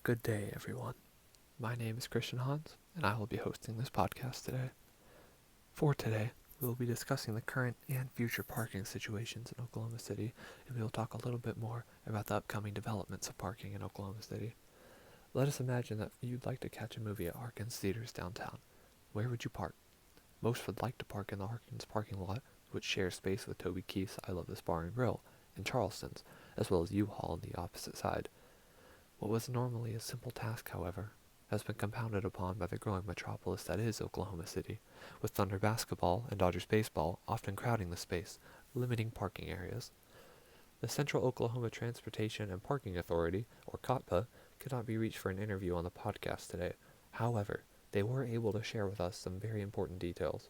Good day, everyone. My name is Christian Hans, and I will be hosting this podcast today. For today, we will be discussing the current and future parking situations in Oklahoma City, and we will talk a little bit more about the upcoming developments of parking in Oklahoma City. Let us imagine that you'd like to catch a movie at Harkins Theaters downtown. Where would you park? Most would like to park in the Harkins parking lot, which shares space with Toby Keith's I Love This Bar and Grill, and Charleston's, as well as U-Haul on the opposite side. What was normally a simple task, however, has been compounded upon by the growing metropolis that is Oklahoma City, with Thunder basketball and Dodgers baseball often crowding the space, limiting parking areas. The Central Oklahoma Transportation and Parking Authority, or COTPA, could not be reached for an interview on the podcast today. However, they were able to share with us some very important details.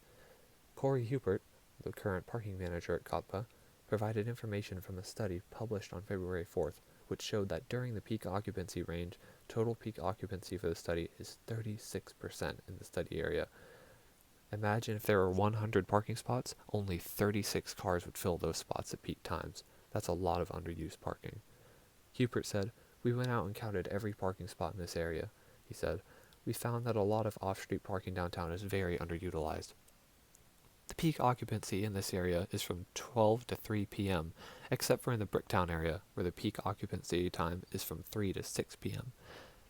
Corey Hupert, the current parking manager at COTPA, provided information from a study published on February 4th, which showed that during the peak occupancy range, total peak occupancy for the study is 36% in the study area. Imagine if there were 100 parking spots, only 36 cars would fill those spots at peak times. That's a lot of underused parking. Hupert said, "We went out and counted every parking spot in this area." He said, "We found that a lot of off-street parking downtown is very underutilized. The peak occupancy in this area is from 12 to 3 p.m., except for in the Bricktown area, where the peak occupancy time is from 3 to 6 p.m.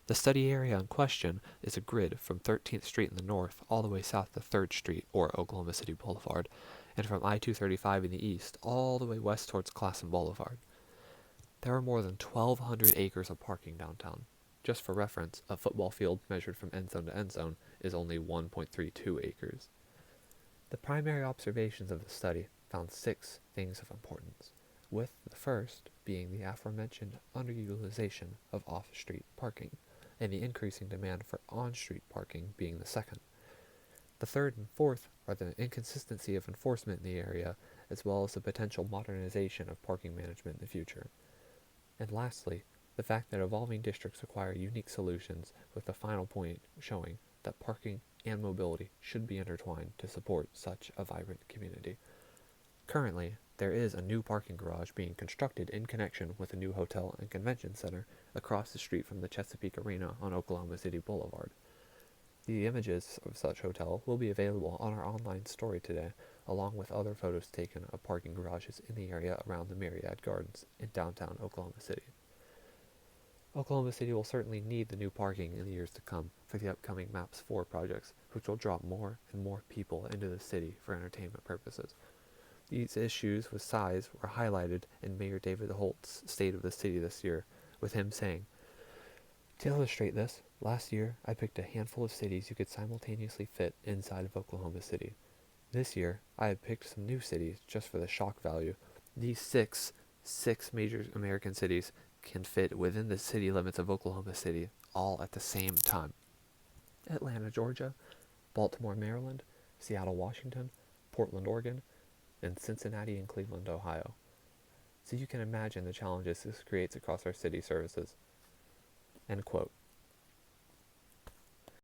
The study area in question is a grid from 13th Street in the north all the way south to 3rd Street, or Oklahoma City Boulevard, and from I-235 in the east all the way west towards Classen Boulevard. There are more than 1,200 acres of parking downtown. Just for reference, a football field measured from end zone to end zone is only 1.32 acres. The primary observations of the study found 6 things of importance, with the first being the aforementioned underutilization of off-street parking, and the increasing demand for on-street parking being the second. The third and fourth are the inconsistency of enforcement in the area, as well as the potential modernization of parking management in the future. And lastly, the fact that evolving districts require unique solutions, with the final point showing that parking and mobility should be intertwined to support such a vibrant community. Currently, there is a new parking garage being constructed in connection with a new hotel and convention center across the street from the Chesapeake Arena on Oklahoma City Boulevard. The images of such hotel will be available on our online story today, along with other photos taken of parking garages in the area around the Myriad Gardens in downtown Oklahoma City. Oklahoma City will certainly need the new parking in the years to come for the upcoming MAPS 4 projects, which will draw more and more people into the city for entertainment purposes. These issues with size were highlighted in Mayor David Holt's State of the City this year, with him saying, "To illustrate this, last year I picked a handful of cities you could simultaneously fit inside of Oklahoma City. This year I have picked some new cities just for the shock value. These six major American cities can fit within the city limits of Oklahoma City, all at the same time. Atlanta, Georgia, Baltimore, Maryland, Seattle, Washington, Portland, Oregon, and Cincinnati and Cleveland, Ohio. So you can imagine the challenges this creates across our city services." End quote.